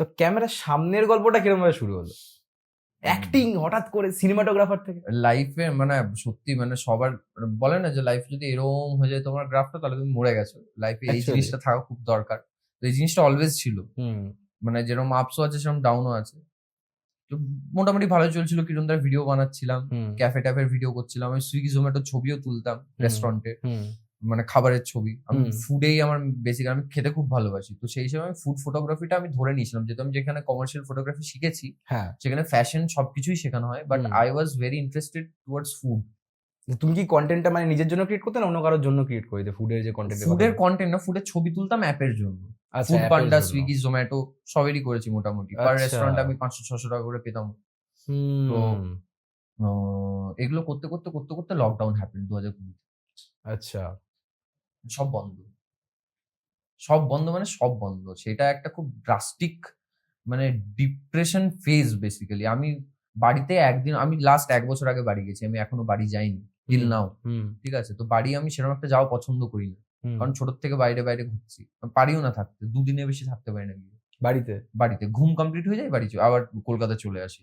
তো ক্যামেরার সামনের গল্পটা কিরকম ভাবে শুরু হলো? অ্যাক্টিং হঠাৎ করে সিনেমাটোগ্রাফার থেকে? লাইফে মানে সত্যি মানে সবার বলে না যে লাইফ যদি এরকম হয়ে যায় তোমার গ্রাফটা, তাহলে তুমি মরে গেছো। লাইফে এই Actually. জিনিসটা থাকা খুব দরকার। তো এই জিনিসটা অলওয়েজ ছিল, হুম মানে যেরকম আপসও আছে সেরকম ডাউনও আছে। তো মোটামুটি ভালো চলছিল, কিরণদার ভিডিও বানাচ্ছিলাম, হুম ক্যাফে ট্যাফের ভিডিও করছিলাম, আমি সুইগি জোম্যাটোর ছবিও তুলতাম রেস্টুরেন্টে, হুম মানে খাবারের ছবি। আমি হুম। ফুডেই আমার বেসিক, আমি খেতে খুব ভালোবাসি। তো সেই হিসেবে আমি ফুড ফটোগ্রাফিটা আমি ধরে নিয়েছিলাম, যেহেতু আমি যেখানে কমার্শিয়াল ফটোগ্রাফি শিখেছি হ্যাঁ। সেখানে ফ্যাশন সবকিছুই শেখানো হয়, but hmm. I was very interested towards food. তুমি কি কন্টেন্টটা মানে নিজের জন্য ক্রিয়েট করতে না অন্য কারোর জন্য ক্রিয়েট করে দিতে? ফুডের যে কন্টেন্টের কথা ফুডের কন্টেন্ট না, ফুডের ছবি তুলতাম অ্যাপের জন্য। আচ্ছা, ফুড app এর পান্ডা, জন্য। সুইগি, জোম্যাটো সবেরই করেছি মোটামুটি। পার আচ্ছা। রেস্টুরেন্টে আমি 500-600 টাকা করে পেতাম। তো হুম। এগুলো করতে করতে করতে করতে লকডাউন হ্যাপেন 2020। আচ্ছা। সব বন্ধ, সব বন্ধ, মানে সব বন্ধ। সেটা একটা খুব ড্রাস্টিক মানে ডিপ্রেশন ফেজ বেসিক্যালি। আমি বাড়িতে একদিন, আমি লাস্ট 1 বছর আগে বাড়ি গেছি, আমি এখনো বাড়ি যাইনি টিল নাও। হুম ঠিক আছে, তো বাড়ি আমি সেরকম একটা যাওয়া পছন্দ করি না, হুম। কারণ ছোট থেকে বাইরে বাইরে ঘুরছি, আমি পারিও না থাকতে, 2 দিনের বেশি থাকতে পারি না গিয়ে। বাড়িতে? বাড়িতে ঘুম কমপ্লিট হয়ে যায়, আবার কলকাতা চলে আসি,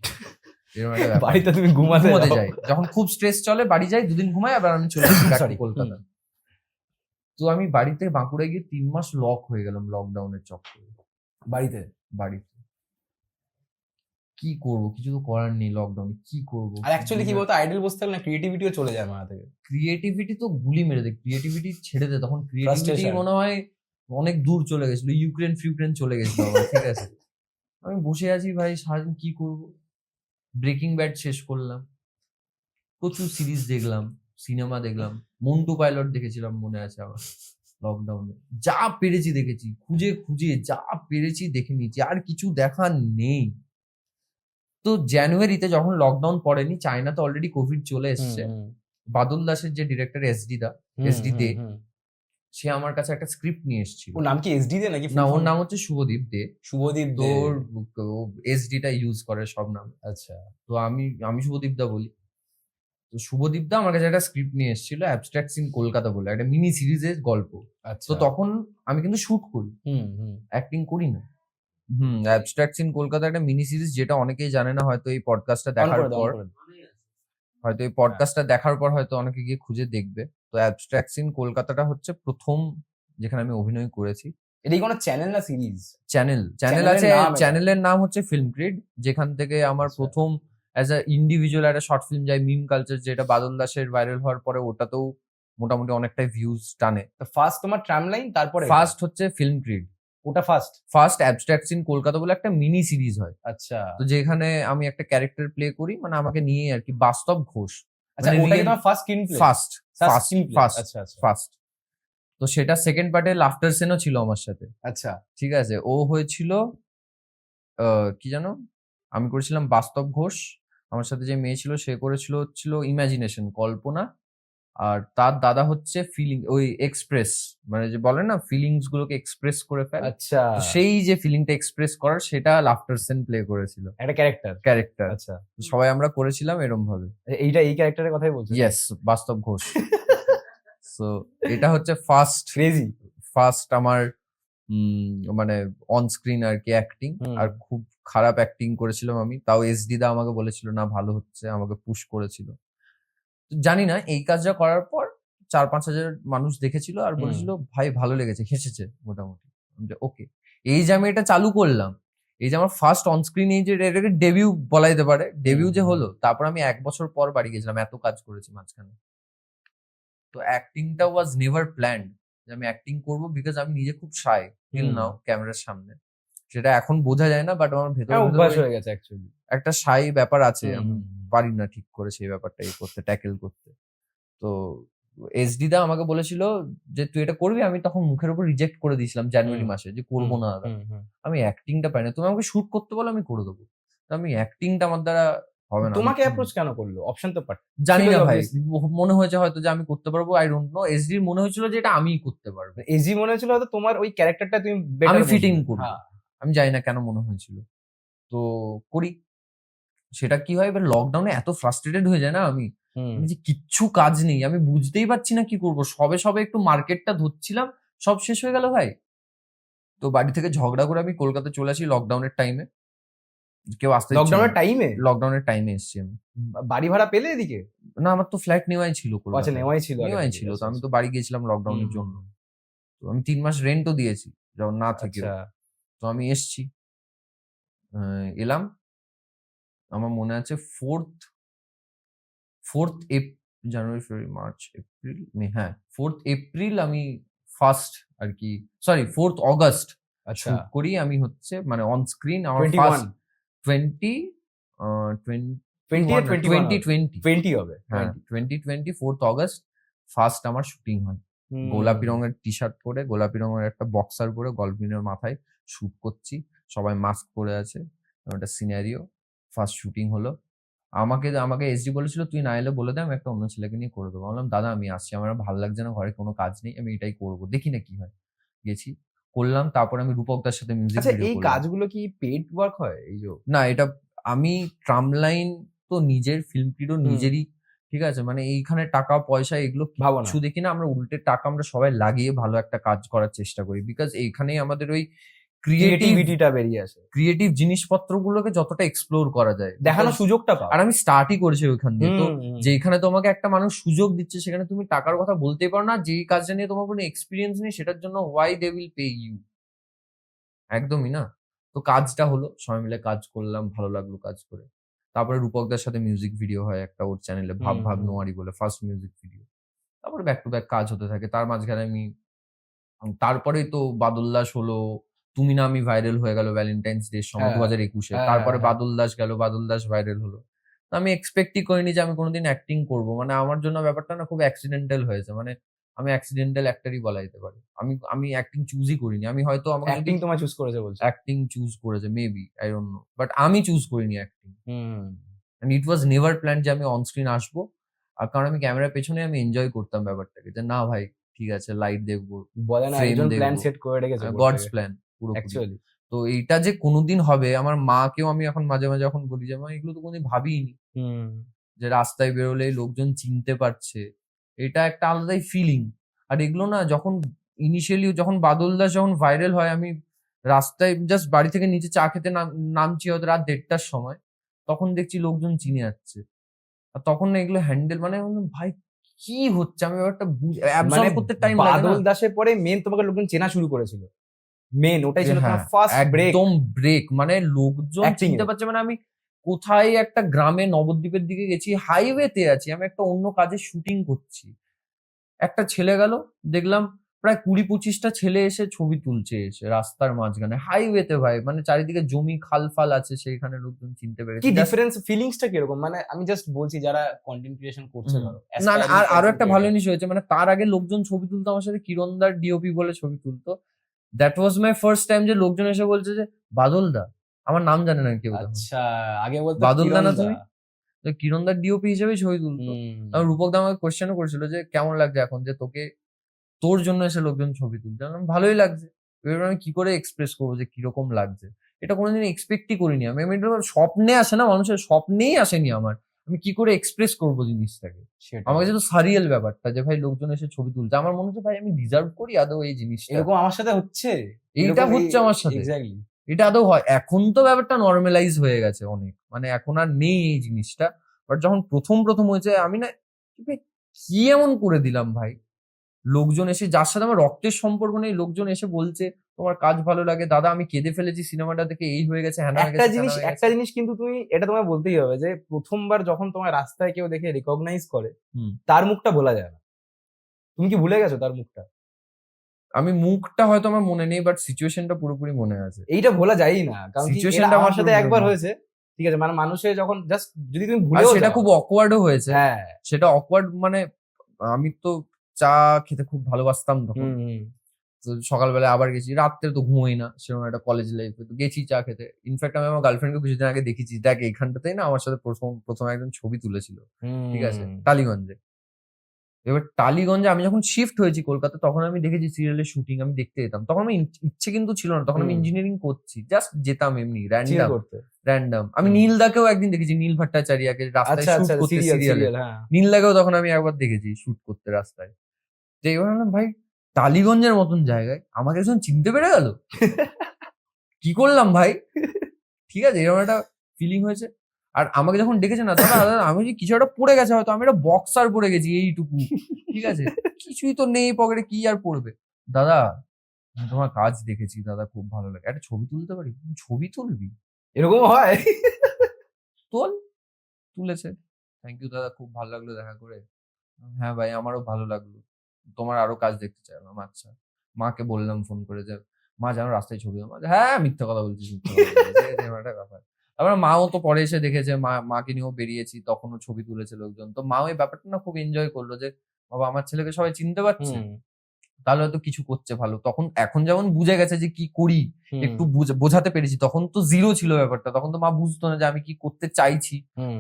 এরকম একটা ব্যাপার। বাড়িতে তুমি ঘুমাতে ঘুমোতে যাও? যাই, যখন খুব স্ট্রেস চলে বাড়ি যাই, 2 দিন ঘুমাই, আবার আমি চলে আসি back to Sorry, কলকাতা। তো আমি বাড়িতে বাঁকুড়ে গিয়ে 3 মাস লক হয়ে গেলাম লকডাউনের চক্করে। বাড়িতে? বাড়িতে কি করব, কিছু তো করার নেই, লকডাউনে কি করব। আর অ্যাকচুয়ালি কি বলতো, আইডল বসতে থাকলে না ক্রিয়েটিভিটিও চলে যায় মাথা থেকে। ক্রিয়েটিভিটি তো গুলি মেরে দেয়, ক্রিয়েটিভিটি ছেড়ে দে, তখন ক্রিয়েটিভিটি Frustration. মনে হয় অনেক দূর চলে গেছিল, ইউক্রেন চলে গেছিল আমার। ঠিক আছে, আমি বসে আছি ভাই, সারাদিন কি করব। ব্রেকিং ব্যাড শেষ করলাম, প্রচুর সিরিজ দেখলাম, সিনেমা দেখলাম, মন্টু পাইলট দেখেছিলাম মনে আছে আমার লকডাউনে। যা পেরেছি দেখেছি, খুঁজে খুঁজে যা পেরেছি দেখে নিয়েছি, আর কিছু দেখার নেই। তো জানুয়ারিতে যখন লকডাউন পড়েনি, চায়নাতে অলরেডি কোভিড চলে এসছে, বাদল দাসের যে ডিরেক্টর এসডি দে, সে আমার কাছে একটা স্ক্রিপ্ট নিয়ে এসেছিল। ওর নাম কি এসডি দে নাকি? না, ওর নাম হচ্ছে শুভদীপ দে। শুভদীপ দে। তোর এসডিটা ইউজ করে সব নাম। আচ্ছা। তো আমি শুভদীপ দা বলি। তো শুভদীপ দা আমার কাছে একটা স্ক্রিপ্ট নিয়ে এসেছিল, অ্যাবস্ট্রাক্টস ইন কলকাতা বলে, একটা মিনি সিরিজের গল্প। আচ্ছা। তো তখন আমি কিন্তু শুট করি, অ্যাক্টিং করি না। অ্যাবস্ট্রাক্টস ইন কলকাতা একটা মিনি সিরিজ, যেটা অনেকেই জানে না, হয়তো এই পডকাস্টটা দেখার পর, হয়তো অনেকে গিয়ে খুঁজে দেখবে। তো অ্যাবস্ট্রাক্টস ইন কলকাতাটা হচ্ছে প্রথম যেখানে আমি অভিনয় করেছি। এটা কি কোনো চ্যানেল না সিরিজ? চ্যানেল চ্যানেলের আছে, নাম এটা? চ্যানেলের নাম হচ্ছে ফিল্ম ক্রিড, যেখান থেকে আমার আচ্ছা। প্রথম অ্যাজ আ ইন্ডিভিজুয়াল একটা শর্ট ফিল্ম যায়, মিম কালচার, যেটা বাদল দাসের ভাইরাল হওয়ার পরে ওটাতেও মোটামুটি অনেকটাই ভিউজ টানে। ফার্স্ট তোমার ট্রামলাইন, তারপরে ফার্স্ট হচ্ছে ফিল্ম ক্রিড, ওটা ফার্স্ট। অ্যাবস্ট্রাক্টস ইন কলকাতা বলে একটা মিনি সিরিজ হয়। আচ্ছা। তো যেখানে আমি একটা ক্যারেক্টার প্লে করি, মানে আমাকে নিয়ে আর কি, বাস্তব ঘোষ। আচ্ছা, মানে ওটা কি তোমার ফার্স্ট স্ক্রিন প্লে? ফার্স্ট আচ্ছা আচ্ছা। ফার্স্ট। তো সেটা সেকেন্ড পার্টে লাফটার সেনও ছিল আমার সাথে। আচ্ছা। ঠিক আছে, ও হয়েছিল কি জানো, আমি করেছিলাম বাস্তব ঘোষ, আমার সাথে যে মেয়ে ছিল সে হচ্ছিল ইমাজিনেশন, কল্পনা, আর তার দাদা হচ্ছে ফিলিং, ওই এক্সপ্রেস, মানে যে বলে না ফিলিংস গুলোকে এক্সপ্রেস করে ফেলে। আচ্ছা। তো সেই যে ফিলিংটা এক্সপ্রেস করার, সেটা লাফটার সেন প্লে করেছিল, একটা ক্যারেক্টার। আচ্ছা। সবাই আমরা করেছিলাম এরম ভাবে। এই ক্যারেক্টারের কথাই বলছো? ইয়েস, বাস্তব ঘোষ। সো এটা হচ্ছে ফার্স্ট আমার মানে অন স্ক্রিন আর কি অ্যাক্টিং। আর খুব খারাপ অ্যাক্টিং করেছিলাম আমি, তাও এসডি দা আমাকে বলেছিল না ভালো হচ্ছে, আমাকে পুশ করেছিল। জানি না, এই কাজটা করার পর 4-5 হাজার মানুষ দেখেছিল আর বলেছিল ভাই ভালো লেগেছে, হেসেছে মোটামুটি। ওকে, এই যে আমি এটা চালু করলাম, এই যে আমার ফার্স্ট অন স্ক্রিন, এই যে এটাকে ডেবিউ বলা যেতে পারে, ডেবিউ যে হলো, তারপর আমি 1 বছর পর বাড়ি গেছিলাম, এত কাজ করেছি মাঝখানে। তো অ্যাক্টিংটা ওয়াজ নেভার প্ল্যান্ড যে আমি অ্যাক্টিং করবো, বিকজ আমি নিজে খুব শাই টিল নাও ক্যামেরার সামনে। সেটা এখন বোঝা যায় না, বাট আমার ভেতরে অভ্যাস হয়ে গেছে অ্যাকচুয়ালি, একটা শাই ব্যাপার আছে, আমি পারি না ঠিক করে সেই ব্যাপারটা করতে, ট্যাকেল করতে। তো এসডি দা আমাকে বলেছিল যে তুই এটা করবি, আমি তখন মুখের উপর রিজেক্ট করে দিয়েছিলাম জানুয়ারি মাসে, যে করবো না দাদা, আমি অ্যাক্টিংটা পারি না, তুমি আমাকে শুট করতে বলো আমি করে দেবো, আমি অ্যাক্টিংটা আমার দ্বারা হবে না। তোমাকে অ্যাপ্রোচ কেন করলো? অপশন তো পাঠ জানি না ভাই, মনে হয়েছে হয়তো যে আমি করতে পারবো, আই ডোন্ট নো। এসডি মনে হয়েছিল যে এটা আমিই করতে পারবো, এসডি মনে হয়েছিল হয়তো তোমার ওই ক্যারেক্টারটা তুমি আমি ফিটিং করবো, আমি জানি না কেন মনে হয়েছিল। তো করি, সেটা কি হয় এবার লকডাউনে এত ফ্রাস্ট্রেটেড হয়ে যায় না আমি, যে কিচ্ছু কাজ নেই, আমি বুঝতেই পারছি না কি করবো, সবে একটু মার্কেটটা ধরছিলাম, সব শেষ হয়ে গেল ভাই। তো বাড়ি থেকে ঝগড়া করে আমি কলকাতা চলে আসি লকডাউনের টাইমে। কেউ আসতে লকডাউনের টাইমে লকডাউনের টাইমে এসেছি আমি। বাড়ি ভাড়া পেলে এদিকে? না, আমার তো ফ্ল্যাট নেওয়াই ছিল আচ্ছা, কলকাতায়। নেওয়াই ছিল আগে নেওয়াই থেকে, ছিল, তো আচ্ছা, আমি তো আচ্ছা। বাড়ি গিয়েছিলাম লকডাউনের জন্য। তো আমি 3 মাস রেন্টও দিয়েছি যখন না থেকেও। আচ্ছা, তো আমি এসছি, এলাম। আমার মনে আছে ফোর্থ জানুয়ারি, ফেব্রুয়ারি, মার্চ, এপ্রিল, মে, হ্যাঁ 4th এপ্রিল আমি ফার্স্ট আর কি, সরি 4th অগস্ট আচ্ছা। শুট করি আমি, হচ্ছে মানে অন স্ক্রিন আমার 21 ফার্স্ট 20 20 আর 21 হবে। 2020 20 হবে, হ্যাঁ 2020 4th অগস্ট ফার্স্ট আমার শুটিং হয়। হুম। গোলাপি রঙের টি শার্ট পরে, গোলাপি রঙের একটা বক্সার পরে, গলফিনের মাথায় শুট করছি, সবাই মাস্ক পরে আছে, একটা সিনারিও। ফার্স্ট শুটিং হলো। আমাকে এসডি বলেছিল তুই না এলে বলে দে, আমি একটা অন্য ছেলেকে নিয়ে করে দেবো। বললাম দাদা আমি আসছি, আমার আর ভালো লাগছে না, ঘরে কোনো কাজ নেই, আমি এটাই করবো, দেখি না কি হয়। গেছি, করলাম। তারপর আমি রূপকদার সাথে মিউজিক আচ্ছা, ভিডিও এই করলাম। কাজগুলো কি পেইড ওয়ার্ক হয়? এই যে না, এটা আমি ট্রামলাইন তো নিজের, ফিল্ম ক্রিডও হুম। নিজেরই, ঠিক আছে, মানে এইখানে টাকা পয়সা এগুলো ভাবো না। কিছু দেখি না, আমরা উল্টে টাকা আমরা সবাই লাগিয়ে ভালো একটা কাজ করার চেষ্টা করি, বিকজ এইখানেই আমাদের ওই ক্রিয়েটিভিটিটা বেরিয়ে আসে, ক্রিয়েটিভ জিনিসপত্রগুলোকে যতটা এক্সপ্লোর করা যায়, দেখানোর Because- সুযোগটা পাও। আর আমি স্টার্টই করেছি ওইখান দিয়ে। তো হুম, হুম। যেখানে তোমাকে একটা মানুষ সুযোগ দিচ্ছে, সেখানে তুমি টাকার কথা বলতেই পারো না, যেই কাজটা নিয়ে তোমার কোনো এক্সপিরিয়েন্স নেই সেটার জন্য why they will pay you, একদমই না। তো কাজটা হলো, সবাই মিলে কাজ করলাম, ভালো লাগলো কাজ করে। তারপরে রূপকদার সাথে মিউজিক ভিডিও হয় একটা ওর চ্যানেলে, ভাব হুম, ভাব হুম। নোয়ারি বলে, ফার্স্ট মিউজিক ভিডিও। তারপরে ব্যাক টু ব্যাক কাজ হতে থাকে। তার মাঝখানে আমি তারপরেই তো বাদল দাস হলো, তুমি না আমি ভাইরাল হয়ে গেল ভ্যালেন্টাইন্স ডে সময় হ্যাঁ, 2021-এ। হ্যাঁ, তারপরে হ্যাঁ, হ্যাঁ। বাদল দাস গেল, বাদল দাস ভাইরাল হলো। তো আমি এক্সপেক্টই করিনি যে আমি কোনোদিন অ্যাক্টিং করব। মানে আমার জন্য ব্যাপারটা না খুব অ্যাক্সিডেন্টাল হয়েছে। মানে আমি অ্যাক্সিডেন্টাল অ্যাক্টরই বলা যেতে পারে। আমি অ্যাক্টিং চুজই করিনি। আমি হয়তো আমাকে যদি অ্যাক্টিং তোমায় চুজ করেছে বলছো? অ্যাক্টিং চুজ করেছে, maybe, I don't know. But আমি চুজ করিনি acting. Hmm. And it was never plan যে আমি অন স্ক্রিন আসবো। আর কারণ আমি ক্যামেরার পেছনে আমি এনজয় করতাম ব্যাপারটাকে, যে না ভাই ঠিক আছে, লাইট দেখবো, বলে না, ফ্রেম একজন প্ল্যান দেখবো, সেট করে রেখেছে গডস প্ল্যান পুরোপুরি। অ্যাকচুয়ালি। তো এইটা যে কোনোদিন হবে, আমার মাকেও আমি এখন মাঝে মাঝে যখন বলি যে মা এগুলো তো কোনোদিন ভাবিনি, হুম। যে রাস্তায় বেরোলেই লোকজন চিনতে পারছে, এটা একটা আলাদাই ফিলিং। আর এগুলো না যখন ইনিশিয়ালি, যখন বাদল দাস যখন ভাইরাল হয়, আমি রাস্তায় জাস্ট বাড়ি থেকে নিচে চা খেতে নামছি হয়তো রাত 1:30টার সময়, তখন দেখছি লোকজন চিনে যাচ্ছে। আর তখন না এগুলো হ্যান্ডেল, মানে আমি বললাম, ভাই কি হচ্ছে, আমি ব্যাপারটা অ্যাবজর্ব মানে করতে টাইম লাগে বাদল না। দাসের পরে মেন তোমাকে লোকজন চেনা শুরু করেছিল, মেন ওটাই ছিল তোমার হ্যাঁ, ফার্স্ট ব্রেক। একদম ব্রেক, মানে লোকজন Acting চিনতে এ। পারছে। মানে আমি কোথায় একটা গ্রামে নবদ্বীপের দিকে গেছি, হাইওয়েতে আছি, আমি একটা অন্য কাজে শুটিং করছি, একটা ছেলে গেল, দেখলাম প্রায় 20-25টা ছেলে এসে ছবি তুলছে, এসে রাস্তার মাঝখানে হাইওয়েতে, ভাই মানে চারিদিকে জমি খাল ফাল আছে, সেইখানে লোকজন চিনতে পেরেছে। কি Just- ডিফারেন্স, ফিলিংসটা কিরকম? মানে আমি জাস্ট বলছি যারা কন্টেন্ট ক্রিয়েশন করছে, হুম। ধরো না না, আর আরো একটা ভালো aspiring জিনিস হয়েছে, মানে তার আগে লোকজন ছবি তুলতো আমার সাথে, কিরণদার ডিওপি বলে ছবি তুলতো। That was my first time যে লোকজন এসে বলছে যে বাদল দা, আমার নাম জানে না কেউ creator। তখন, আচ্ছা, আগে বলতো বাদল দা না কিরণ দা। তুমি? তো কিরণদার ডিওপি হিসেবে ছবি তুলতো। হুম। আর রূপক দা আমাকে কোয়েশ্চেনও করেছিল যে কেমন লাগছে এখন, যে তোকে, তোর জন্য এসে লোকজন ছবি তুলছে। আমি বললাম, ভালোই লাগছে। এবার আমি কি করে এক্সপ্রেস করবো যে কিরকম লাগছে, এটা কোনোদিন এক্সপেক্টই করিনি আমি। আমি এটা স্বপ্নে আসে না, মানুষের স্বপ্নেই আসেনি আমার। আমি কি করে এক্সপ্রেস করবো জিনিসটাকে? সেটাই। আমার কাছে তো সারিয়াল ব্যাপারটা, যে ভাই লোকজন এসে ছবি তুলছে, আমার মনে হচ্ছে ভাই আমি ডিজার্ভ করি আদৌ এই জিনিসটা? এরকম আমার সাথে হচ্ছে, এইটা হচ্ছে আমার সাথে, এক্স্যাক্টলি। এটা আদৌ হয়? এখন তো ব্যাপারটা নর্মালাইজ হয়ে গেছে অনেক, মানে এখন আর নেই এই জিনিসটা। বাট যখন প্রথম প্রথম হয়েছে, আমি না ভাই, কি এমন করে দিলাম ভাই, লোকজন এসে, যার সাথে আমার রক্তের সম্পর্ক নেই, লোকজন এসে বলছে তোমার কাজ ভালো লাগে দাদা, আমি কেঁদে ফেলেছি সিনেমাটা দেখে, এই হয়ে গেছে, হ্যানা হয়ে গেছে, ত্যানা হয়ে একটা গেছে। জিনিস কিন্তু তুমি এটা তোমায় বলতেই হবে যে প্রথমবার যখন তোমার রাস্তায় কেউ দেখে রিকগনাইজ করে, হুম। তার মুখটা ভোলা যায় না। তুমি কি ভুলে গেছো তার মুখটা? আমি মুখটা হয়তো আমার মনে নেই, বাট সিচুয়েশনটা পুরোপুরি মনে আছে। এইটা ভোলা যায়ই না, কারণ কি Situation এটা টা আমার আমার সাথে পুরো একবার মনে হয়েছে, ঠিক আছে, মানে মানুষের যখন জাস্ট যদি তুমি আর ভুলেও সেটা যাও, খুব অকওয়ার্ডও হয়েছে। হ্যাঁ। সেটা অকওয়ার্ড, মানে আমি তো চা খেতে খুব ভালোবাসতাম তখন। হুম। তো সকালবেলা আবার গেছি, রাত্রে তো ঘুমোই না, সেরকম একটা কলেজ লাইফে তো গেছি চা খেতে। ইনফ্যাক্ট আমি আমার গার্লফ্রেন্ডকে কিছুদিন আগে দেখেছি, দেখ এইখানটাতেই না আমার সাথে প্রথম একজন ছবি তুলেছিল, ঠিক আছে, টালিগঞ্জে। এবার টালিগঞ্জে আমি যখন শিফট হয়েছি কলকাতা, তখন আমি দেখেছি সিরিয়ালের শুটিং, আমি দেখতে যেতাম। তখন আমি ইচ্ছে কিন্তু ছিল না, তখন আমি হুম। ইঞ্জিনিয়ারিং করছি, জাস্ট যেতাম এমনি চিল র্যান্ডাম করতে। র্যান্ডাম। আমি হুম। নীলদাকেও একদিন দেখেছি, নীল ভট্টাচার্যকে রাস্তায় আচ্ছা, শুট আচ্ছা, করতে সিরিয়াল, সিরিয়ালে। সিরিয়াল, হ্যাঁ। নীলদাকেও তখন আমি একবার দেখেছি শুট করতে রাস্তায়। তো এবার ভাবলাম ভাই, টালিগঞ্জের মতন জায়গায় আমাকে একজন চিনতে পেরে গেল, কি করলাম ভাই? ঠিক আছে, এরকম একটা ফিলিং হয়েছে। আর আমাকে যখন ডেকেছে না, দাদা দাদা, আমি যে কিছু একটা পড়ে গেছে, হয়তো আমি একটা বক্সার পরে গেছি এইটুকু, ঠিক আছে, কিছুই তো নেই পকেটে, কি আর পড়বে। দাদা আমি তোমার কাজ দেখেছি দাদা, খুব ভালো লাগে, একটা ছবি তুলতে পারি? ছবি তুলবি? এরকম হয়? তোল। তুলেছে। থ্যাংক ইউ দাদা, খুব ভালো লাগলো দেখা করে। হ্যাঁ ভাই, আমারও ভালো লাগলো, তোমার আরো কাজ দেখতে চাইলাম। আচ্ছা। মাকে বললাম ফোন করে যে মা যেন রাস্তায় ছবি তোলে। হ্যাঁ মিথ্যা কথা বলছিস, মিথ্যা কথা বলছিস, এরকম একটা ব্যাপার। তারপরে মাও তো পরে এসে দেখেছে, মাকে নিয়েও বেরিয়েছি, তখনও ছবি তুলেছে লোকজন, তো মাও এই ব্যাপারটা না খুব এনজয় করলো যে বাবা আমার ছেলেকে সবাই চিনতে পারছে, তাহলে হয়তো কিছু করছে ভালো। তখন এখন যেমন বুঝে গেছে যে কি করি, একটু বোঝাতে পেরেছি, তখন তো জিরো ছিল ব্যাপারটা, তখন তো মা বুঝতো না যে আমি কি করতে চাইছি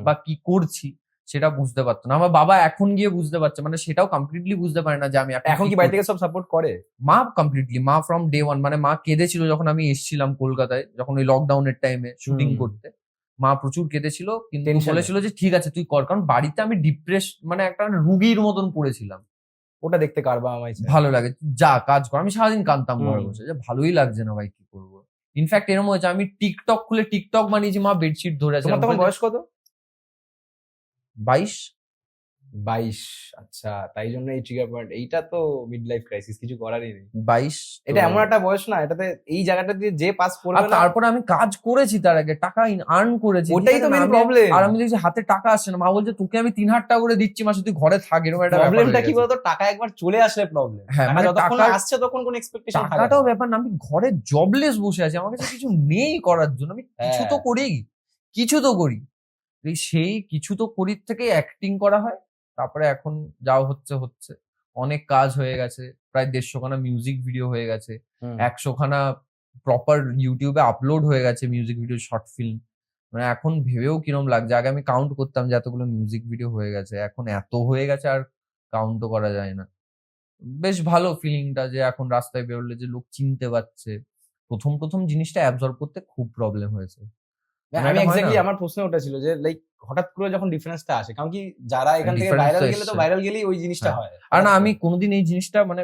বা কি করছি, সেটা বুঝতে পারতো না। আমার বাবা এখন গিয়ে বুঝতে পারছে, মানে সেটাও কমপ্লিটলি বুঝতে পারে না যে আমি এখন কি বাড়ি থেকে সব সাপোর্ট করে? মা কমপ্লিটলি, মা ফ্রম ডে ওয়ান, মানে মা কেঁদেছিল যখন আমি এসেছিলাম কলকাতায়, যখন ওই লকডাউনের টাইমে শুটিং করতে, মা প্রচুর কেঁদেছিল, কিন্তু Tension এ? বলেছিল যে ঠিক আছে তুই কর, কারণ বাড়িতে আমি ডিপ্রেস, মানে একটা রুগীর মতন পড়েছিলাম। ওটা দেখতে কার বা আমায় চায়? ভালো লাগে, যা কাজ কর। আমি সারাদিন কাঁদতাম ঘরে হুম। বসে, যে ভালোই লাগছে না ভাই, কি করবো। ইনফ্যাক্ট এরকম হয়েছে, আমি টিকটক খুলে টিকটক বানিয়েছি, মা বেডশিট ধরে আছে। তোমার তখন বয়স কত? 22। 22। আচ্ছা, তাই জন্য এই ট্রিগার পয়েন্ট। এইটা তো মিড লাইফ ক্রাইসিস, কিছু করারই নেই। 22। এটা এমন একটা বয়স না, এটাতে এই জায়গাটা দিয়ে যে পাস আর করবে না, তারপরে আমি কাজ করেছি, তার আগে টাকা আর্ন করেছি, ওটাই ঠিক তো আছে না? মেন আমি- প্রবলেম। আর আমি দেখছি হাতে টাকা আসছে না, মা বলছে তোকে আমি 3,000 টাকা করে দিচ্ছি মাসে, তুই ঘরে থাক, এরকম একটা ব্যাপার প্রবলেমটা হয়ে কি গেছে। বলতো, টাকা একবার চলে আসলে প্রবলেম। হ্যাঁ, টাকা মানে যতক্ষণ না টাকার- আসছে তখন কোনো এক্সপেকটেশন থাকে টাকাটাও না। ব্যাপার না, আমি ঘরে জবলেস বসে আছি, আমার কাছে কিছু নেই করার জন্য, আমি কিছু তো হ্যাঁ। করি, কিছু তো করি। সেই কিছু তো করি থেকে অ্যাক্টিং করা হয়। তারপরে এখন যাও হচ্ছে হচ্ছে, অনেক কাজ হয়ে গেছে, প্রায় 150 খানা মিউজিক ভিডিও হয়ে গেছে, 100 খানা প্রপার ইউটিউবে আপলোড হয়ে গেছে মিউজিক ভিডিও, শর্ট ফিল্ম। মানে এখন ভেবেও কিরম লাগছে, আগে আমি কাউন্ট করতাম যে এতগুলো মিউজিক ভিডিও হয়ে গেছে, এখন এত হয়ে গেছে আর কাউন্টও করা যায় না। বেশ ভালো ফিলিংটা, যে এখন রাস্তায় বেরোলে যে লোক চিনতে পারছে। প্রথম প্রথম জিনিসটা অ্যাবজর্ব করতে খুব প্রবলেম হয়েছে। মানে আমি এটা হয় এক্স্যাক্টলি, না? আমার প্রশ্ন ওটা ছিল যে লাইক হঠাৎ করে যখন ডিফারেন্সটা আসে, কারণ কি যারা এখান থেকে Difference ভাইরাল তো গেলে তো এসছে। ভাইরাল গেলেই ওই জিনিসটা হ্যাঁ। হয়। আর না, আমি কোনোদিন এই জিনিসটা মানে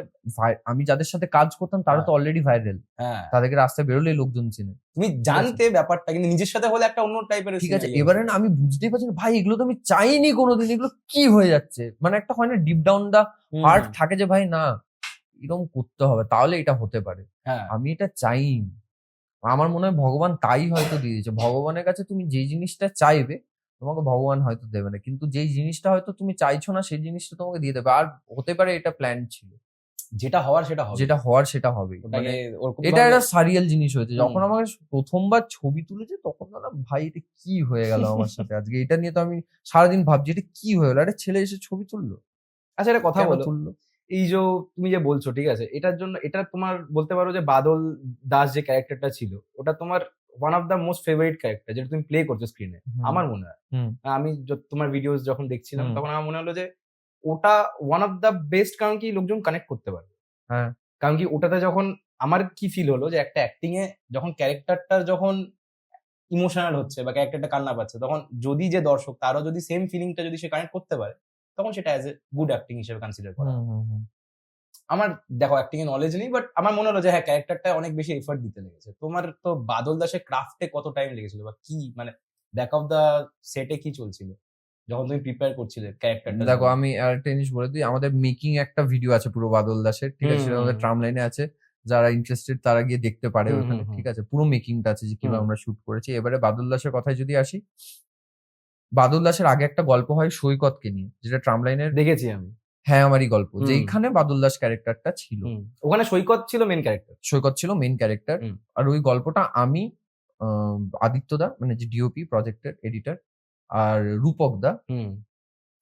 আমি যাদের সাথে কাজ করতাম তারা তো অলরেডি ভাইরাল, হ্যাঁ, তাদেরকে রাস্তায় বেরোলেই লোকজন চিনে। তুমি জানতে ব্যাপারটা, কিন্তু নিজের সাথে হলে একটা অন্য টাইপের। ঠিক আছে, এবারে না আমি বুঝতেই পারছি না ভাই, এগুলো তো আমি চাইনি কোনোদিন, এগুলো কি হয়ে যাচ্ছে, মানে একটা হয় না ডিপ ডাউন দা হার্ট থাকে যে ভাই না, এরকম করতে হবে তাহলে এটা হতে পারে, হ্যাঁ, আমি এটা চাইনি। আমার মনে হয় ভগবান তাই হয়তো দিয়ে দিয়েছে, ভগবানের কাছে তুমি যেই জিনিসটা চাইবে তোমাকে ভগবান হয়তো দেবে না, কিন্তু যেই জিনিসটা হয়তো তুমি চাইছো না সেই জিনিসটা তোমাকে দিয়ে দেবে। আর হতে পারে এটা প্ল্যান ছিল, যেটা হওয়ার সেটা হবে। যেটা হওয়ার সেটা হবেই। ওটাকে মানে ওরকম এটা ভাবে- একটা সারিয়াল জিনিস হয়েছে, যখন হুম। আমাকে প্রথমবার ছবি তুলেছে তখন না ভাই এটা কি হয়ে গেল আমার সাথে আজকে, এটা নিয়ে তো আমি সারাদিন ভাবছি এটা কি হয়ে গেল, একটা ছেলে এসে ছবি তুললো, আচ্ছা, একটা কথা কেন বলো, তুললো? এই যে তুমি যে বলছো, ঠিক আছে, এটার জন্য এটা তোমার বলতে পারো যে বাদল দাস যে ক্যারেক্টারটা ছিল, ওটা তোমার one of the most favourite character যেটা তুমি প্লে করছো স্ক্রিনে, হুম। আমার মনে হয়। হুম। আমি তোমার ভিডিওস যখন দেখছিলাম হুম। তখন আমার মনে হলো যে ওটা ওয়ান অফ দ্য বেস্ট, কারণ কি লোকজন কানেক্ট করতে পারবে। হ্যাঁ। কারণ কি ওটাতে যখন আমার কি ফিল হলো যে একটা অ্যাক্টিং এ যখন ক্যারেক্টারটা যখন ইমোশনাল হচ্ছে বা ক্যারেক্টারটা কান্না পাচ্ছে, তখন যদি যে দর্শক তারও যদি সেম ফিলিংটা যদি সে কানেক্ট করতে পারে, তখন সেটা অ্যাজ এ গুড অ্যাক্টিং হিসেবে কনসিডার করা হয়। আমার দেখো অ্যাক্টিং এ নলেজ নেই, বাট আমার মনে হলো যে হ্যাঁ ক্যারেক্টারটা অনেক বেশি এফর্ট দিতে লেগেছে। তোমার তো বাদল দাসের ক্রাফটে কত টাইম লেগেছিল, বা কি মানে ব্যাক অফ দা সেটে কি চলছিল যখন তুমি প্রিপেয়ার করছিলে ক্যারেক্টারটা? দেখো আমি আরেকটা জিনিস বলে দিই, আমাদের মেকিং একটা ভিডিও আছে পুরো বাদল দাসের, ঠিক আছে, সেটা আমাদের ট্রাম লাইনে আছে, যারা ইন্টারেস্টেড তারা গিয়ে দেখতে পারে হুম, ওখানে, হুম, হুম। ঠিক আছে, পুরো মেকিংটা আছে যে কিভাবে হুম। আমরা শুট করেছি। এবারে বাদল দাসের কথায় যদি আসি, বাদল দাসের আগে একটা গল্প হয় সৈকতকে নিয়ে, যেটা ট্রাম লাইনের দেখেছি আমি। হ্যাঁ আমারই গল্প, হুম। যেইখানে বাদল দাস ক্যারেক্টারটা ছিল, ওখানে সৈকত ছিল মেন ক্যারেক্টার। সৈকত ছিল মেইন ক্যারেক্টার। হুম। আর ওই গল্পটা আমি, আদিত্য দা মানে যে ডিওপি প্রজেক্টের এডিটর, আর রূপক দা,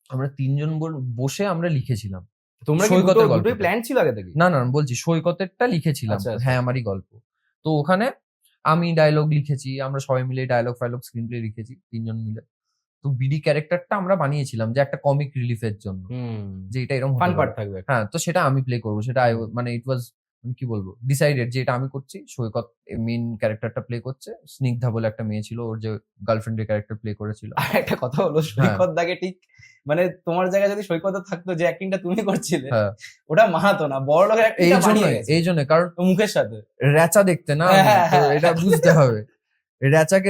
আমরা তিনজন বসে আমরা লিখেছিলাম। তোমরা কি সৈকতের গল্পটা। দুটোই প্ল্যান ছিল আগে থেকে? না না, আমি বলছি সৈকতেরটা লিখেছিলাম, আচ্ছা, আচ্ছা। হ্যাঁ আমারই গল্প। তো ওখানে আমি ডায়লগ লিখেছি, আমরা সবাই মিলে ডায়লগ ফাইলগ স্ক্রিন প্লে লিখেছি তিনজন মিলে। তো বিডি ক্যারেক্টারটা আমরা বানিয়েছিলাম যে একটা কমিক রিলিফের জন্য, যে এটা এরকম ফান হতে পার্ট পারে। থাকবে। হ্যাঁ, তো সেটা আমি প্লে করবো, সেটা মানে ইট ওয়াজ কি বলবো, ডিসাইডেড যে এটা আমি করছি। সৈকত মেইন ক্যারেক্টারটা প্লে করছে, স্নিগ্ধা বলে একটা মেয়ে ছিল, ওর যে গার্লফ্রেন্ডের ক্যারেক্টার প্লে করেছিল। আর একটা কথা হলো, সৈকত দাকে ঠিক মানে তোমার জায়গায় যদি সৈকত থাকতো, যে অ্যাক্টিংটা তুমি করছিলে হ্যাঁ, ওটা মানাতো না, বড় লোকের অ্যাক্টিংটা মানিয়ে গেছে এই জন্য কারণ মুখের সাথে। র্যাচা দেখতে না আমি, হ্যাঁ, তো হ্যাঁ, এটা বুঝতে হবে র্যাচাকে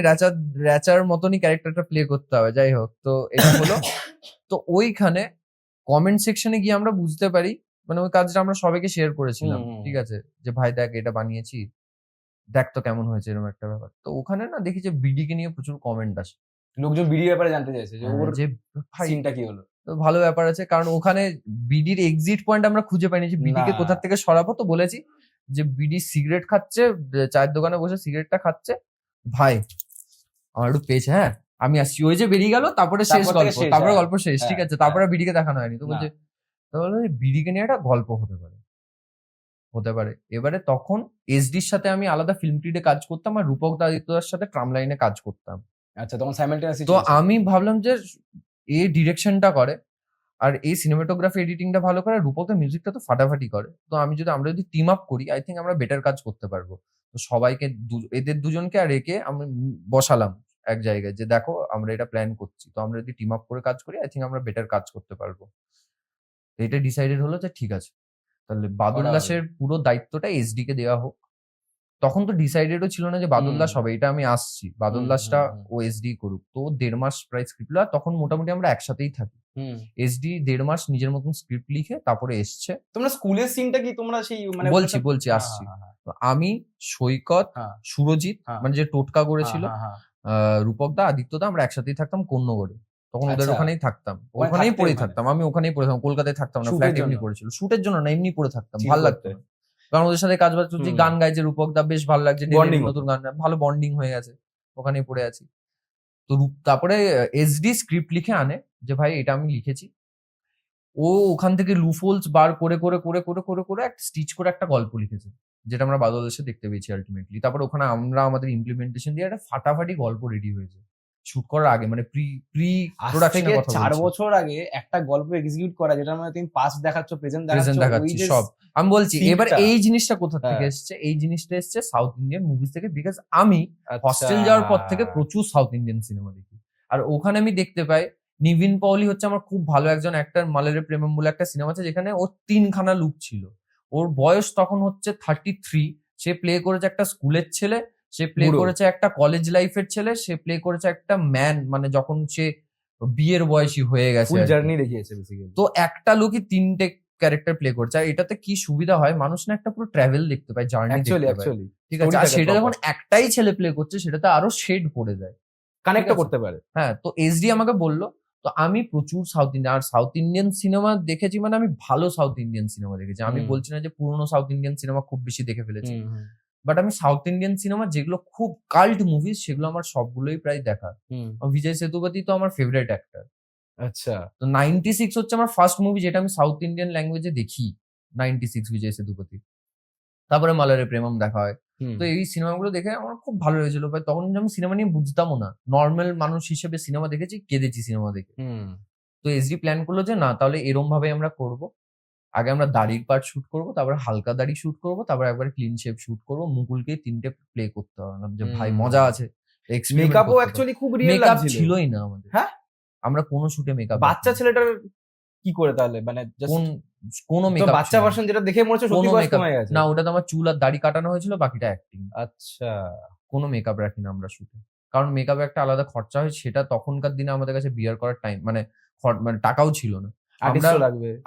র্যাচার মতনই ক্যারেক্টারটা প্লে করতে হবে। যাই হোক, তো এটা হলো। তো ওইখানে কমেন্ট সেকশনে গিয়ে আমরা বুঝতে পারি, মানে ওই কাজটা আমরা সবাইকে শেয়ার করেছিলাম, ঠিক আছে, যে ভাই দেখ এটা বানিয়েছি, দেখ তো কেমন হয়েছে, এরকম একটা ব্যাপার। তো ওখানে না দেখি যে বিডিকে নিয়ে প্রচুর কমেন্ট আসে, লোকজন ভিডিও ব্যাপারে জানতে চাইছে যে ওর যে ভাই সিনটা কি হলো। তো ভালো ব্যাপার আছে, কারণ ওখানে বিডির এক্সিট পয়েন্ট আমরা খুঁজে পাইনি, যে বিডিকে না। কোথা থেকে সরাবো। তো বলেছি যে বিডি সিগারেট খাচ্ছে, চায়ের দোকানে বসে সিগারেটটা খাচ্ছে, ভাই আমার একটু পেয়েছে, হ্যাঁ আমি আসছি। ওই যে বেরিয়ে গেল, তারপরে শেষ তারপর থেকে গল্প, শেষ, তারপরে হ্যাঁ। গল্প শেষ, ঠিক হ্যাঁ, আছে, তারপরে বিডিকে দেখানো হয়নি। তো না। বলছে, তাহলে বিডিকে নিয়ে একটা গল্প হতে পারে। এবারে তখন এসডির সাথে আমি আলাদা ফিল্ম ক্রিডে কাজ করতাম, আর রূপক আদিত্যদার সাথে ট্রাম লাইনে কাজ করতাম। আচ্ছা, তখন সাইমালটেনিয়াসলি তো আমি ভাবলাম যে এ ডিরেকশনটা করে, আর এই সিনেমাটোগ্রাফি এডিটিংটা ভালো করে, রূপকের মিউজিকটা তো ফাটাফাটি করে। তো আমরা যদি টিম আপ করি, আই থিঙ্ক আমরা বেটার কাজ করতে পারবো। তো সবাইকে এদের দুজনকে আর একে আমি বসালাম এক জায়গায়, যে দেখো আমরা এটা প্ল্যান করছি, তো আমরা যদি টিম আপ করে কাজ করি, আই থিঙ্ক আমরা বেটার কাজ করতে পারবো। এটা ডিসাইডেড হলো যে ঠিক আছে, তাহলে বাদল দাসের পুরো দায়িত্বটা এসডি কে দেওয়া হোক। তখন তো ডিসাইডেডও ছিল না যে বাদল দাস হবে, এটা আমি আসছি, বাদল দাসটা ও এসডি করুক। তো 1.5 মাস প্রায় স্ক্রিপ্ট, আর তখন মোটামুটি আমরা একসাথেই থাকি। এসডি 1.5 মাস নিজের মতন স্ক্রিপ্ট লিখে তারপরে এসছে। তোমরা স্কুলের সিনটা কি তোমরা সেই মানে বলছি আসছি। তো আমি, সৈকত, সুরজিৎ মানে যে টোটকা করেছিল, রূপক দা, আদিত্য দা, আমরা একসাথেই থাকতাম কোন্নগরে। তখন ওদের ওখানেই থাকতাম, ওখানেই পড়ে থাকতাম, আমি ওখানেই পড়ে থাকতাম, কলকাতায় থাকতাম না, ফ্ল্যাট এমনি পড়েছিল। শুটের জন্য না, এমনি পড়ে থাকতাম, ভালো লাগতো। কারণ ওদের সাথে কাজ বাজ চলছে, গান গাইছে রূপক দা, বেশ ভালো লাগছে, নতুন গান, ভালো বন্ডিং হয়ে গেছে, ওখানেই পড়ে আছি। তো তারপরে এসডি স্ক্রিপ্ট লিখে আনে, যে ভাই এটা আমি লিখেছি। ও ওখান থেকে লুফোলস বার করে করে করে করে করে করে একটা স্টিচ করে একটা গল্প লিখেছে, যেটা আমরা বাদল দেশে দেখতে পেয়েছি আলটিমেটলি। তারপর ওখানে আমরা আমাদের ইমপ্লিমেন্টেশন দিয়ে একটা ফাটাফাটি গল্প রেডি হয়েছে শুট করার আগে, মানে প্রি প্রোডাকশনের কথা বলছি। 4 বছর আগে একটা গল্প এক্সিকিউট করা, যেটা মানে তুমি পাস্ট দেখাচ্ছ, প্রেজেন্ট দেখাচ্ছি সব। আমি বলছি এবার এই জিনিসটা কোথা থেকে এসছে, এই জিনিসটা এসছে সাউথ ইন্ডিয়ান মুভিজ থেকে, বিকজ আমি হস্টেল যাওয়ার পর থেকে প্রচুর সাউথ ইন্ডিয়ান সিনেমা দেখি। আর ওখানে আমি দেখতে পাই নিভিন পলি হচ্ছে আমার খুব ভালো একজন অ্যাক্টর। মালেরে প্রেমম বলে একটা সিনেমা আছে, যেখানে ওর 3খানা লুক ছিল। ওর বয়স তখন হচ্ছে 33। সে প্লে করেছে একটা স্কুলের ছেলে, সে প্লে করেছে একটা কলেজ লাইফের ছেলে, সে প্লে করেছে একটা ম্যান, মানে যখন সে বিয়ের বয়সী হয়ে গেছে, ফুল জার্নি দেখিয়েছে বেসিক্যালি। তো একটা লোকই 3টে ক্যারেক্টার প্লে করছে। আর এটাতে কি সুবিধা হয়, মানুষ না একটা পুরো ট্রাভেল দেখতে পায়, জার্নি দেখতে পায়, ঠিক আছে। আর সেটা যখন একটাই ছেলে প্লে করছে, সেটাতে আরো শেড পড়ে যায়, কানেক্ট করতে পারে। হ্যাঁ, তো এসডি আমাকে বললো। তো আমি প্রচুর সাউথ ইন্ডিয়ান, আর সাউথ ইন্ডিয়ান সিনেমা দেখেছি, মানে আমি ভালো সাউথ ইন্ডিয়ান সিনেমা দেখেছি। আমি বলছি না যে পুরোনো সাউথ ইন্ডিয়ান সিনেমা খুব বেশি দেখে ফেলেছি, বাট আমি সাউথ ইন্ডিয়ান সিনেমা যেগুলো খুব কাল্ট মুভিজ, সেগুলো আমার সবগুলোই প্রায় দেখা। বিজয় সেতুপতি তো আমার ফেভারিট অ্যাক্টর। আচ্ছা, তো 96 হচ্ছে আমার ফার্স্ট মুভি যেটা আমি সাউথ ইন্ডিয়ান ল্যাঙ্গুয়েজে দেখি, 96 বিজয় সেতুপতি। তারপরে মালারে প্রেমম দেখা হয়। তো এই সিনেমাগুলো দেখে আমার খুব ভালো লেগেছিল। তখন আমি সিনেমা নিয়ে বুঝতামও না, নর্মাল মানুষ হিসেবে সিনেমা দেখেছি, কেঁদেছি সিনেমা দেখে। তো এসডি প্ল্যান করলো যে না, তাহলে এরম ভাবে আমরা করব, আগে আমরা দাড়ির পার্ট শুট করব, তারপরে হালকা দাড়ি শুট করব, তারপরে একবার ক্লিন শেভ শুট করব, মুকুলকে 3টে প্লে করতে হবে। যে ভাই মজা আছে, মেকআপও অ্যাকচুয়ালি খুব রিয়েল লাগছিল। মেকআপ ছিলই না আমাদের, হ্যাঁ আমরা কোনো শুটে মেকআপ। বাচ্চা ছেলেটার কি করে তাহলে, মানে কোনো মেকআপ, বাচ্চা ভার্সন যেটা দেখে মনে হচ্ছে সত্যি বয়স কমে গেছে। না, ওটা তো আমার চুল আর দাড়ি কাটানো হয়েছিল, বাকিটা অ্যাক্টিং। আচ্ছা, কোনো মেকআপ রাখি না আমরা শুটে, কারণ মেকআপে একটা আলাদা খরচা হয়, সেটা তখনকার দিনে আমাদের কাছে বিয়ার করার টাইম মানে টাকাও ছিল না।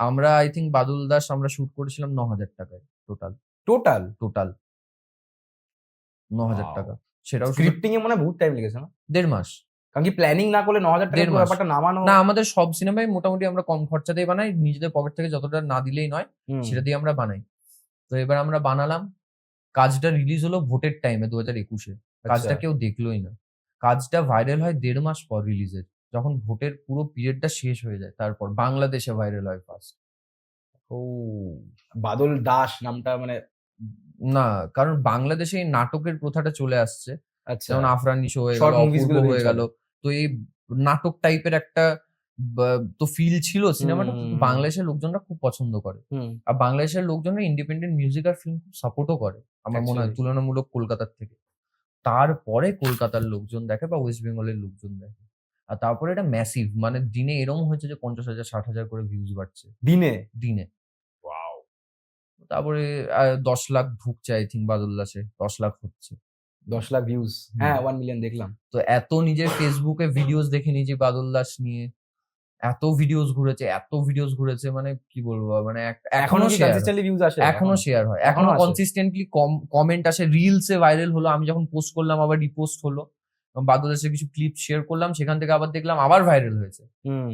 আমরা আই থিঙ্ক বাদল দাস আমরা শুট করেছিলাম 9,000 টাকায় টোটাল 9,000 টাকা। সেটাও স্ক্রিপ্টিং এ মনে বহুত টাইম লেগেছে না? 1.5 মাস। কারণ কি প্ল্যানিং না করলে 9,000 টাকা ব্যাপারটা নামানো না, আমাদের সব সিনেমায় মোটামুটি আমরা কম খরচাতেই বানাই, নিজেদের পকেট থেকে যতটা না দিলেই নয়, সেটা দিয়ে আমরা বানাই। তো এবার আমরা বানালাম, কাজটা রিলিজ হলো ভোটের টাইমে 2021-এ। কাজটা কেউ দেখলোই না। কাজটা ভাইরাল হয় 1.5 মাস পর রিলিজের, যখন ভোটের পুরো পিরিয়ডটা শেষ হয়ে যায়, তারপর বাংলাদেশে ভাইরাল হয় ফার্স্ট। ও, বাদল দাস নামটা মানে না, কারণ বাংলাদেশে এই নাটকের প্রথাটা চলে আসছে, যেমন আফরান নিশো হয়ে গেল, অপূর্ব হয়ে গেল। তো এই নাটক টাইপের একটা তো ফিল ছিল সিনেমাটা। হুম, কিন্তু হুম। বাংলাদেশের লোকজনরা খুব পছন্দ করে, হুম, আর বাংলাদেশের লোকজনরা ইন্ডিপেন্ডেন্ট মিউজিক আর ফিল্ম খুব সাপোর্টও করে আমার মনে হয়, Actually. তুলনামূলক কলকাতার থেকে। তারপরে কলকাতার লোকজন দেখে বা ওয়েস্ট বেঙ্গলের লোকজন দেখে, আর তারপরে এটা ম্যাসিভ, মানে দিনে এরকম হয়েছে যে 50,000 60,000 করে ভিউজ বাড়ছে দিনে? দিনে। ওয়াও! তারপরে 10 লাখ ঢুকছে আই থিঙ্ক বাদল দাসে, 10 লাখ হচ্ছে। 10 লাখ ভিউজ। হুম। হ্যাঁ, 1 মিলিয়ন দেখলাম। তো এত নিজের ফেসবুকে ভিডিওস দেখে নিয়েছি বাদল দাস নিয়ে, এত ভিডিওস ঘুরেছে, মানে কি বলবো, মানে এখনো কি শেয়ার, কনসিস্টেন্টলি ভিউজ আসে? এখনো শেয়ার হয়, এখনো এখনো আসে? কনসিস্টেন্টলি কমেন্ট আসে, রিলসে ভাইরাল হলো, আমি যখন পোস্ট করলাম আবার রিপোস্ট হলো, বাদল দাসের কিছু ক্লিপ শেয়ার করলাম, সেখান থেকে আবার দেখলাম আবার ভাইরাল হয়েছে। হুম।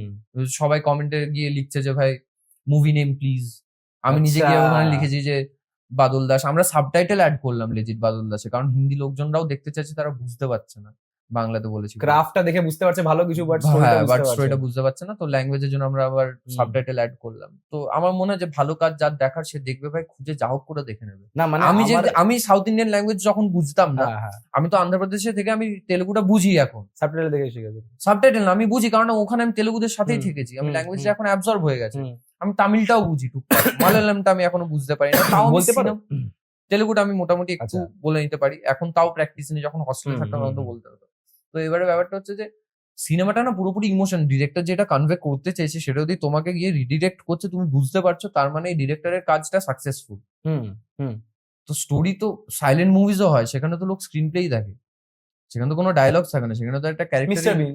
সবাই কমেন্টে গিয়ে লিখছে যে ভাই মুভি নেম প্লিজ। আমি নিজে আচ্ছা। গিয়ে ওখানে লিখেছি যে বাদল দাস, আমরা সাবটাইটেল অ্যাড করলাম লেজিট বাদল দাসে, কারণ হিন্দি লোকজনরাও দেখতে চাইছে, তারা বুঝতে পারছে না বাংলাতে বলেছি। ক্রাফটটা দেখে বুঝতে পারছে ভালো কিছু, বাট স্টোরিটা হ্যাঁ, বুঝতে বাট পারছে স্টোরিটা না। বুঝতে পারছে না, তো ল্যাঙ্গুয়েজের জন্য আমরা আবার হুম। সাবটাইটেল অ্যাড করলাম। তো আমার মনে হয় যে ভালো কাজ যার দেখার সে দেখবে ভাই, খুঁজে যা হোক করে দেখে নেবে। না মানে আমি সাউথ ইন্ডিয়ান ল্যাঙ্গুয়েজ যখন বুঝতাম না, হ্যাঁ, হ্যাঁ। আমি তো অন্ধ্রপ্রদেশে থেকে আমি তেলেগুটা বুঝি এখন, সাবটাইটেল দেখে শিখেছে। সাবটাইটেল না আমি বুঝি, কারণ ওখানে আমি তেলেগুদের সাথেই হুম, থেকেছি, আমি হুম, ল্যাঙ্গুয়েজটা হুম। এখন অ্যাবজর্ব হয়ে গেছে। হুম। আমি তামিলটাও বুঝি টুকটাক, মালায়ালামটা আমি এখনো বুঝতে পারি না, তাও আমি বলতে পারো? তেলেগুটা আমি মোটামুটি একটু আচ্ছা। বলে নিতে পারি এখন, তাও প্র্যাকটিস নেই, যখন হস্টেলে হুম, থাকতাম হুম, তখন তো হুম। বলতে হতো। তো এবারে ব্যাপারটা হচ্ছে যে সিনেমাটা না পুরোপুরি ইমোশন, ডিরেক্টর যেটা কনভে করতে চেয়েছে সেটা যদি তোমাকে গিয়ে রিডিরেক্ট করছে, তুমি বুঝতে পারছো, তার মানে এই ডিরেক্টরের কাজটা সাকসেসফুল। হুম, হুম। তো স্টোরি তো সাইলেন্ট মুভিজও হয়, সেখানে তো লোক স্ক্রিন প্লেই দেখে, সেখানে তো কোনো ডায়লগস থাকে না, সেখানে তো একটা মিস্টার বিন।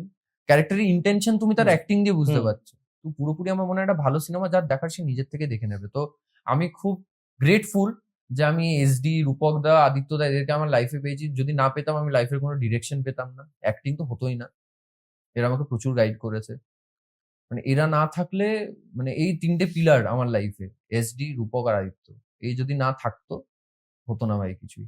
ক্যারেক্টারের ইন্টেনশন তুমি তার হুম, অ্যাক্টিং দিয়ে বুঝতে হুম। পারছো। তো পুরোপুরি আমার মনে হয় একটা ভালো সিনেমা যার দেখার সে নিজের থেকে দেখে নেবে। তো আমি খুব গ্রেটফুল যে আমি এসডি, রূপক দা, আদিত্য দা এদেরকে আমার লাইফে পেয়েছি। যদি না পেতাম আমি লাইফের কোনো ডিরেকশন পেতাম না, অ্যাক্টিং তো হতোই না। এরা আমাকে প্রচুর গাইড করেছে। মানে এরা না থাকলে, মানে এই ৩ টে পিলার আমার লাইফে, এসডি, রূপক আর আদিত্য, এই যদি না থাকতো, হতো না ভাই কিছুই।